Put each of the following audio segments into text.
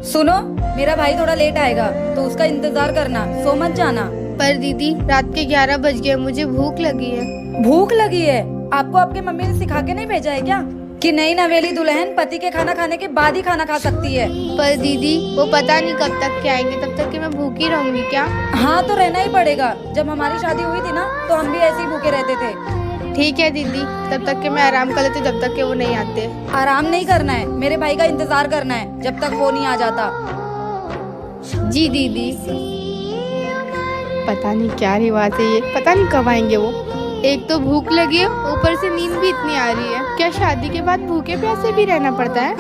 सुनो, मेरा भाई थोड़ा लेट आएगा तो उसका इंतजार करना, सो मत जाना। पर दीदी रात के 11 बज गए, मुझे भूख लगी है। भूख लगी है? आपको आपके मम्मी ने सिखा के नहीं भेजा है क्या कि नई नवेली दुल्हन पति के खाना खाने के बाद ही खाना खा सकती है? पर दीदी वो पता नहीं कब तक के आएंगे, तब तक कि मैं भूखी रहूंगी क्या? हाँ तो रहना ही पड़ेगा। जब हमारी शादी हुई थी ना तो हम भी ऐसे ही भूखे रहते थे। ठीक है दीदी, तब तक के मैं आराम कर लेती, जब तक के वो नहीं आते। आराम नहीं करना है, मेरे भाई का इंतजार करना है जब तक वो नहीं आ जाता। जी दीदी। पता नहीं क्या रिवाज है ये, पता नहीं कब आएंगे वो। एक तो भूख लगी है, ऊपर से नींद भी इतनी आ रही है। क्या शादी के बाद भूखे प्यासे भी रहना पड़ता है?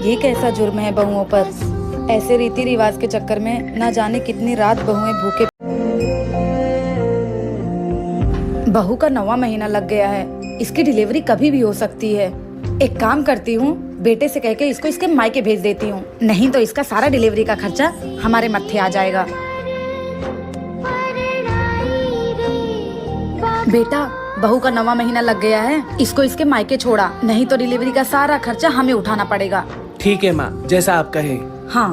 ये कैसा जुर्म है बहुओं पर? ऐसे रीति रिवाज के चक्कर में न जाने कितनी रात बहुएं भूखे। बहू का 9वां महीना लग गया है, इसकी डिलीवरी कभी भी हो सकती है। एक काम करती हूँ, बेटे से कह के इसको इसके मायके भेज देती हूँ, नहीं तो इसका सारा डिलीवरी का खर्चा हमारे मत्थे आ जाएगा। बेटा, बहू का 9वां महीना लग गया है, इसको इसके मायके छोड़ा, नहीं तो डिलीवरी का सारा खर्चा हमें उठाना पड़ेगा। ठीक है माँ, जैसा आप कहे। हाँ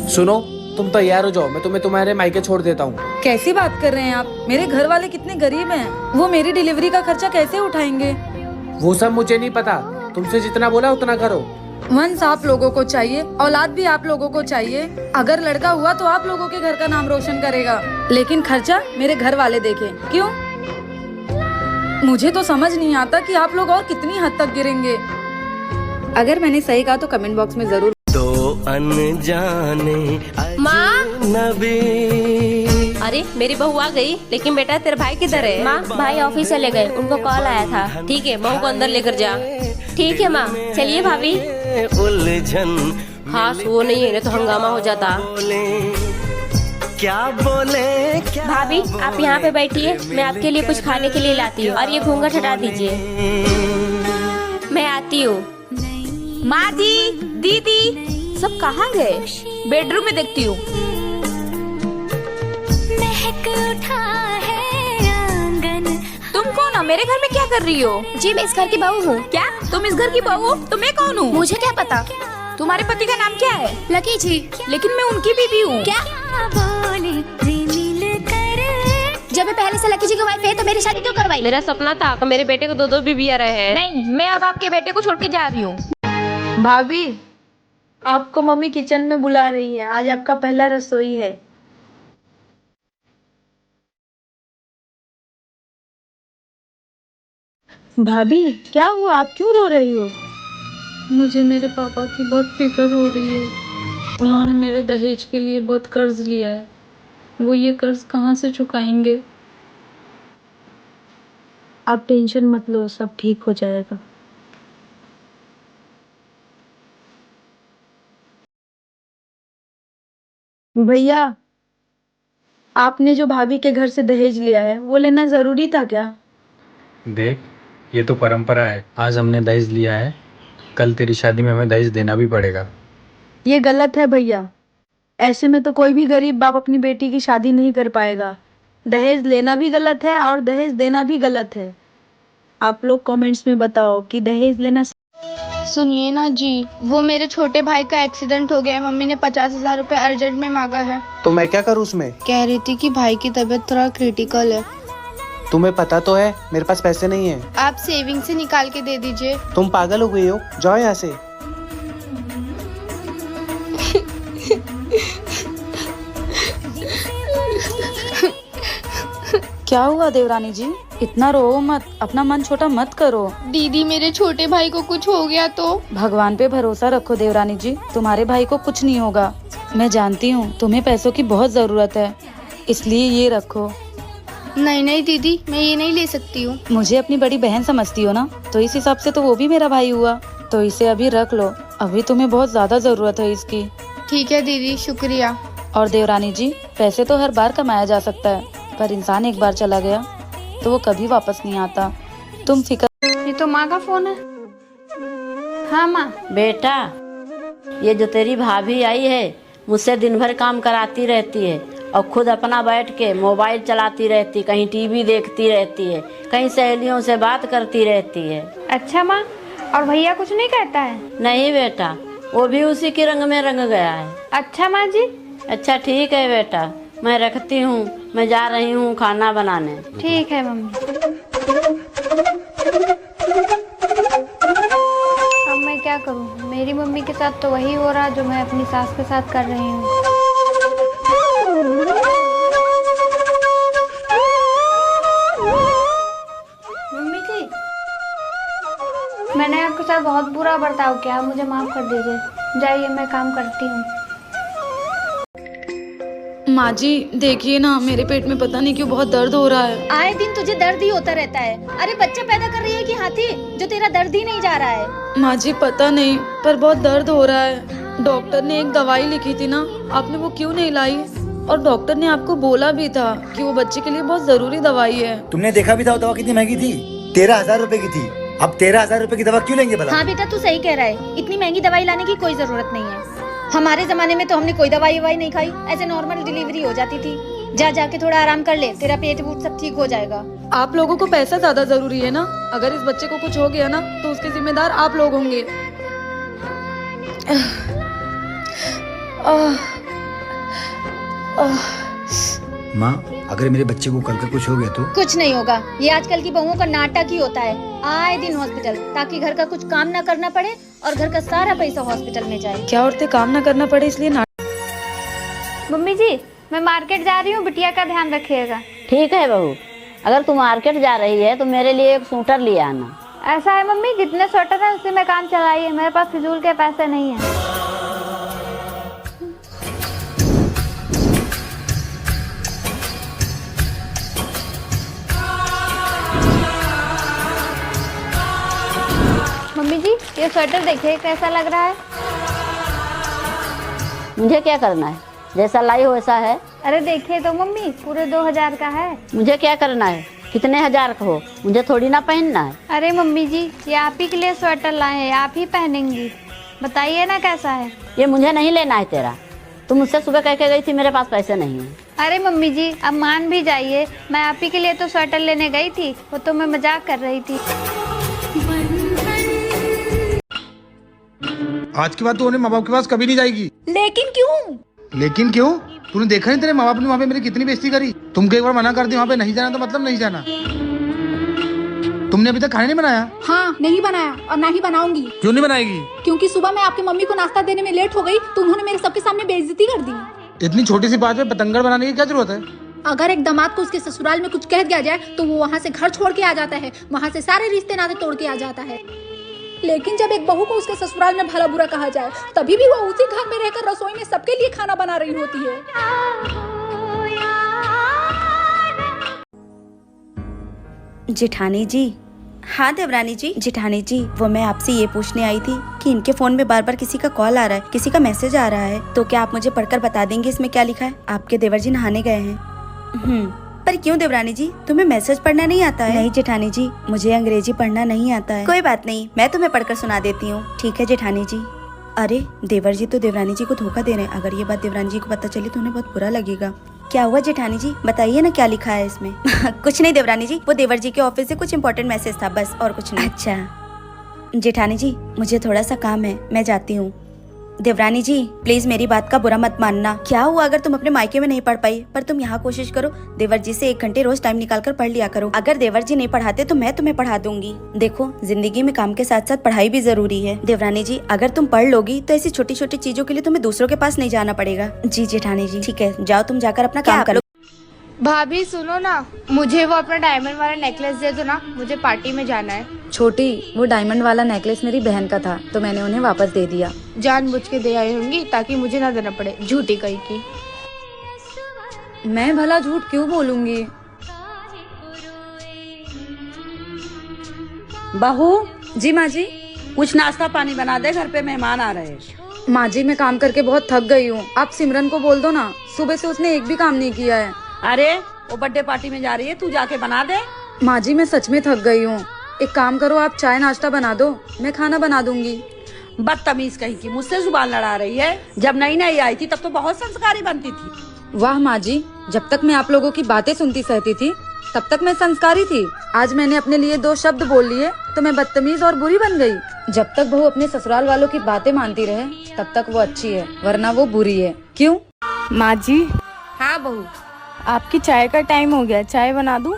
सुनो, तुम तैयार हो जाओ, मैं तुम्हें तुम्हारे मायके छोड़ देता हूँ। कैसी बात कर रहे हैं आप? मेरे घर वाले कितने गरीब हैं, वो मेरी डिलीवरी का खर्चा कैसे उठाएंगे? वो सब मुझे नहीं पता, तुमसे जितना बोला उतना करो। वंश आप लोगों को चाहिए, औलाद भी आप लोगों को चाहिए। अगर लड़का हुआ तो आप लोगों के घर का नाम रोशन करेगा, लेकिन खर्चा मेरे घर वाले देखें। क्यों? मुझे तो समझ नहीं आता कि आप लोग और कितनी हद तक गिरेंगे। अगर मैंने सही कहा तो कमेंट बॉक्स में जरूर। दो अनजाने माँ। नबी। अरे मेरी बहू आ गई, लेकिन बेटा तेरे भाई किधर है? माँ, भाई ऑफिस चले गए, उनको कॉल आया था। ठीक है, बहू को अंदर लेकर जा। ठीक है माँ, चलिए भाभी। उलझन हाँ वो नहीं है ना तो हंगामा हो जाता। बोले क्या बोले क्या भाभी आप यहाँ पे बैठिए, मैं आपके लिए कुछ खाने के लिए लाती हूँ, और ये घूंघट हटा दीजिए। मैं आती हूँ। माँ जी, दीदी सब कहाँ गए? बेडरूम में देखती हूँ। तुम कौन हो? मेरे घर में क्या कर रही हो? जी मैं इस घर की बहू हूँ। क्या तुम इस घर की बहू हो? तो मैं कौन हूँ? मुझे क्या पता। तुम्हारे पति का नाम क्या है? लकी जी। लेकिन मैं उनकी बीवी हूँ। क्या? जब मैं पहले से लकी जी की वाइफ है तो मेरी शादी क्यों करवाई? मेरा सपना था कि मेरे बेटे को दो बीवियां रहे। नहीं, मैं अब आपके बेटे को छोड़ के जा रही हूँ। भाभी, आपको मम्मी किचन में बुला रही है, आज आपका पहला रसोई है। भाभी क्या हुआ, आप क्यों रो रही हो? मुझे मेरे पापा की बहुत फिक्र हो रही है। उन्होंने मेरे दहेज के लिए बहुत कर्ज लिया है, वो ये कर्ज कहाँ से चुकाएंगे? आप टेंशन मत लो, सब ठीक हो जाएगा। भैया, आपने जो भाभी के घर से दहेज लिया है वो लेना जरूरी था क्या? देख, ये तो परंपरा है, आज हमने दहेज लिया है, कल तेरी शादी में हमें दहेज देना भी पड़ेगा। ये गलत है भैया, ऐसे में तो कोई भी गरीब बाप अपनी बेटी की शादी नहीं कर पाएगा। दहेज लेना भी गलत है और दहेज देना भी गलत है। आप लोग कमेंट्स में बताओ कि दहेज लेना। सुनिए ना जी, वो मेरे छोटे भाई का एक्सीडेंट हो गया है, मम्मी ने 50,000 रुपए अर्जेंट में मांगा है। तो मैं क्या करूँ उसमें? कह रही थी कि भाई की तबीयत थोड़ा क्रिटिकल है। तुम्हें पता तो है मेरे पास पैसे नहीं है। आप सेविंग से निकाल के दे दीजिए। तुम पागल हो गई हो, जाओ यहाँ से। क्या हुआ देवरानी जी? इतना रो मत, अपना मन छोटा मत करो। दीदी मेरे छोटे भाई को कुछ हो गया तो? भगवान पे भरोसा रखो देवरानी जी, तुम्हारे भाई को कुछ नहीं होगा। मैं जानती हूँ तुम्हें पैसों की बहुत जरूरत है, इसलिए ये रखो। नहीं नहीं दीदी, मैं ये नहीं ले सकती हूँ। मुझे अपनी बड़ी बहन समझती हो ना, तो इस हिसाब से तो वो भी मेरा भाई हुआ। तो इसे अभी रख लो, अभी तुम्हें बहुत ज्यादा जरूरत है इसकी। ठीक है दीदी, शुक्रिया। और देवरानी जी, पैसे तो हर बार कमाया जा सकता है, पर इंसान एक बार चला गया तो वो कभी वापस नहीं आता। तुम फिक्र। ये तो माँ का फोन है। हाँ माँ। बेटा, ये जो तेरी भाभी आई है मुझसे दिन भर काम कराती रहती है और खुद अपना बैठ के मोबाइल चलाती रहती, कहीं टीवी देखती रहती है, कहीं सहेलियों से बात करती रहती है। अच्छा माँ, और भैया कुछ नहीं कहता है? नहीं बेटा, वो भी उसी के रंग में रंग गया है। अच्छा माँ जी। अच्छा ठीक है बेटा, मैं रखती हूँ, मैं जा रही हूँ खाना बनाने। ठीक है मम्मी। अब मैं क्या करूँ, मेरी मम्मी के साथ तो वही हो रहा जो मैं अपनी सास के साथ कर रही हूँ। मम्मी जी, मैंने आपके साथ बहुत बुरा बर्ताव किया, मुझे माफ कर दीजिए। जाइए, मैं काम करती हूँ। माँ जी देखिए ना, मेरे पेट में पता नहीं क्यों बहुत दर्द हो रहा है। आए दिन तुझे दर्द ही होता रहता है। अरे बच्चा पैदा कर रही है कि हाथी जो तेरा दर्द ही नहीं जा रहा है। माँ जी पता नहीं, पर बहुत दर्द हो रहा है। डॉक्टर ने एक दवाई लिखी थी ना, आपने वो क्यों नहीं लाई? और डॉक्टर ने आपको बोला भी था कि वो बच्चे के लिए बहुत जरूरी दवाई है। तुमने देखा भी था वो दवा कितनी महंगी थी, 13,000 रुपए की थी। अब 13,000 रुपए की दवा क्यों लेंगे भला? हाँ बेटा, तू सही कह रहा है, इतनी महंगी दवाई लाने की कोई जरूरत नहीं है। हमारे जमाने में तो हमने कोई दवाई नहीं खाई, ऐसे नॉर्मल डिलीवरी हो जाती थी। जा जाके थोड़ा आराम कर ले, तेरा पेट वूट सब ठीक हो जाएगा। आप लोगों को पैसा ज्यादा जरूरी है ना, अगर इस बच्चे को कुछ हो गया ना तो उसके जिम्मेदार आप लोग होंगे। माँ, अगर मेरे बच्चे को कल का कुछ हो गया तो? कुछ नहीं होगा, ये आजकल की बहुओं का नाटक ही होता है। आए दिन हॉस्पिटल, ताकि घर का कुछ काम ना करना पड़े और घर का सारा पैसा हॉस्पिटल में जाए। क्या औरतें काम ना करना पड़े इसलिए मम्मी जी, मैं मार्केट जा रही हूँ, बिटिया का ध्यान रखिएगा। ठीक है बहू, अगर तुम मार्केट जा रही है तो मेरे लिए एक स्वेटर ले आना। ऐसा है मम्मी, जितने स्वेटर है उससे मैं काम चलाइए, मेरे पास फिजूल के पैसे नहीं है। मम्मी जी, ये स्वेटर देखिए कैसा लग रहा है। मुझे क्या करना है, जैसा लाई हो वैसा है। अरे देखिए तो मम्मी, पूरे 2,000 का है। मुझे क्या करना है, कितने हजार का हो, मुझे थोड़ी ना पहनना है। अरे मम्मी जी, ये आप ही के लिए स्वेटर लाए हैं, आप ही पहनेंगी, बताइए ना कैसा है। ये मुझे नहीं लेना है तेरा, तुम मुझसे सुबह कह के गई थी मेरे पास पैसे नहीं है। अरे मम्मी जी, अब मान भी जाइए, मैं आप ही के लिए तो स्वेटर लेने गई थी, वो तो मैं मजाक कर रही थी। आज के बाद तू अपने माँ बाप के पास कभी नहीं जाएगी। लेकिन क्यों? लेकिन क्यों? तूने देखा नहीं तेरे माँ बाप ने वहाँ पे मेरी कितनी बेइज्जती करी। तुमको एक बार मना कर दी वहाँ पे नहीं जाना तो मतलब नहीं जाना। तुमने अभी तक खाना नहीं बनाया? हाँ, नहीं बनाया और ना ही बनाऊंगी। क्यों नहीं बनाएगी? क्योंकि सुबह मैं आपकी मम्मी को नाश्ता देने में लेट हो गई तो उन्होंने मेरे सबके सामने बेइज्जती कर दी। इतनी छोटी सी बात में पतंगड़ बनाने की क्या जरूरत है? अगर एक दामाद को उसके ससुराल में कुछ कह दिया जाए तो वो वहाँ से घर छोड़ के आ जाता है, वहाँ से सारे रिश्ते नाते तोड़ के आ जाता है। लेकिन जब एक बहू को उसके ससुराल में भला बुरा कहा जाए, तभी भी वो उसी घर में रहकर रसोई में सबके लिए खाना बना रही होती है। जेठानी जी। हाँ देवरानी जी। जेठानी जी, वो मैं आपसे ये पूछने आई थी कि इनके फोन में बार बार किसी का कॉल आ रहा है, किसी का मैसेज आ रहा है, तो क्या आप मुझे पढ़कर बता देंगे इसमें क्या लिखा है? आपके देवर जी नहाने गए हैं। पर क्यों देवरानी जी, तुम्हें मैसेज पढ़ना नहीं आता है? नहीं जेठानी जी, मुझे अंग्रेजी पढ़ना नहीं आता है। कोई बात नहीं, मैं तुम्हें पढ़कर सुना देती हूँ। ठीक है जेठानी जी। अरे देवर जी तो देवरानी जी को धोखा दे रहे हैं, अगर ये बात देवरानी जी को पता चली तो उन्हें बहुत बुरा लगेगा। क्या हुआ जेठानी जी, बताइए ना क्या लिखा है इसमें। कुछ नहीं देवरानी जी, वो देवर जी के ऑफिस से कुछ इम्पोर्टेंट मैसेज था, बस और कुछ नहीं। अच्छा जेठानी जी, मुझे थोड़ा सा काम है, मैं जाती हूँ। देवरानी जी प्लीज मेरी बात का बुरा मत मानना। क्या हुआ अगर तुम अपने मायके में नहीं पढ़ पाई, पर तुम यहाँ कोशिश करो, देवर जी से 1 घंटे रोज टाइम निकाल कर पढ़ लिया करो। अगर देवर जी नहीं पढ़ाते तो मैं तुम्हें पढ़ा दूंगी। देखो जिंदगी में काम के साथ साथ पढ़ाई भी जरूरी है। देवरानी जी अगर तुम पढ़ लोगी तो ऐसी छोटी छोटी चीजों के लिए तुम्हें दूसरों के पास नहीं जाना पड़ेगा। जी जेठानी जी ठीक है, जाओ तुम जाकर अपना काम करो। भाभी सुनो ना, मुझे वो अपना डायमंड वाला नेकलेस दे दो ना, मुझे पार्टी में जाना है। छोटी, वो डायमंड वाला नेकलेस मेरी बहन का था तो मैंने उन्हें वापस दे दिया। जानबूझ के दे आई होंगी ताकि मुझे ना देना पड़े, झूठी कहीं की। मैं भला झूठ क्यों बोलूंगी? बहू। जी माँ जी। कुछ नाश्ता पानी बना दे, घर पे मेहमान आ रहे हैं। माँ जी मैं काम करके बहुत थक गई हूँ, आप सिमरन को बोल दो ना, सुबह से उसने एक भी काम नहीं किया है। अरे वो बर्थडे पार्टी में जा रही है, तू जाके बना दे। माँ जी मैं सच में थक गई हूँ, एक काम करो आप चाय नाश्ता बना दो, मैं खाना बना दूंगी। बदतमीज कहीं की, मुझसे जुबान लड़ा रही है। जब नई नई आई थी तब तो बहुत संस्कारी बनती थी। वाह माँ जी, जब तक मैं आप लोगों की बातें सुनती सहती थी तब तक मैं संस्कारी थी। आज मैंने अपने लिए 2 शब्द बोल लिए तो मैं बदतमीज और बुरी बन गई। जब तक बहू अपने ससुराल वालों की बातें मानती रहे तब तक वो अच्छी है, वरना वो बुरी है। क्यों? माँ जी, हाँ बहू, आपकी चाय का टाइम हो गया, चाय बना दूँ?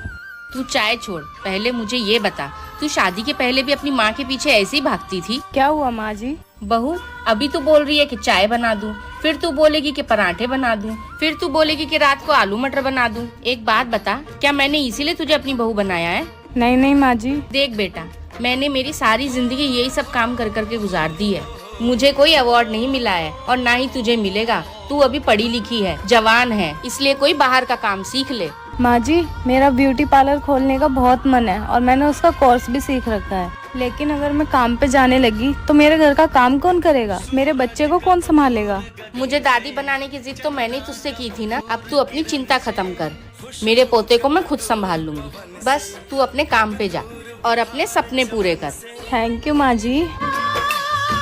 तू चाय छोड़, पहले मुझे ये बता, तू शादी के पहले भी अपनी माँ के पीछे ऐसे ही भागती थी? क्या हुआ माँ जी? बहू, अभी तू बोल रही है कि चाय बना दूं, फिर तू बोलेगी कि पराठे बना दूं, फिर तू बोलेगी कि रात को आलू मटर बना दूं। एक बात बता, क्या मैंने इसीलिए तुझे अपनी बहू बनाया है? नहीं नहीं माँ जी। देख बेटा, मैंने मेरी सारी जिंदगी यही सब काम कर करके गुजार दी है। मुझे कोई अवार्ड नहीं मिला है और ना ही तुझे मिलेगा। तू अभी पढ़ी लिखी है, जवान है, इसलिए कोई बाहर का काम सीख ले। माँ जी, मेरा ब्यूटी पार्लर खोलने का बहुत मन है और मैंने उसका कोर्स भी सीख रखा है, लेकिन अगर मैं काम पे जाने लगी तो मेरे घर का काम कौन करेगा? मेरे बच्चे को कौन संभालेगा? मुझे दादी बनाने की जिद तो मैंने तुझसे की थी ना। अब तू अपनी चिंता खत्म कर, मेरे पोते को मैं खुद संभाल लूंगी। बस तू अपने काम पे जा और अपने सपने पूरे कर। थैंक यू माँ जी।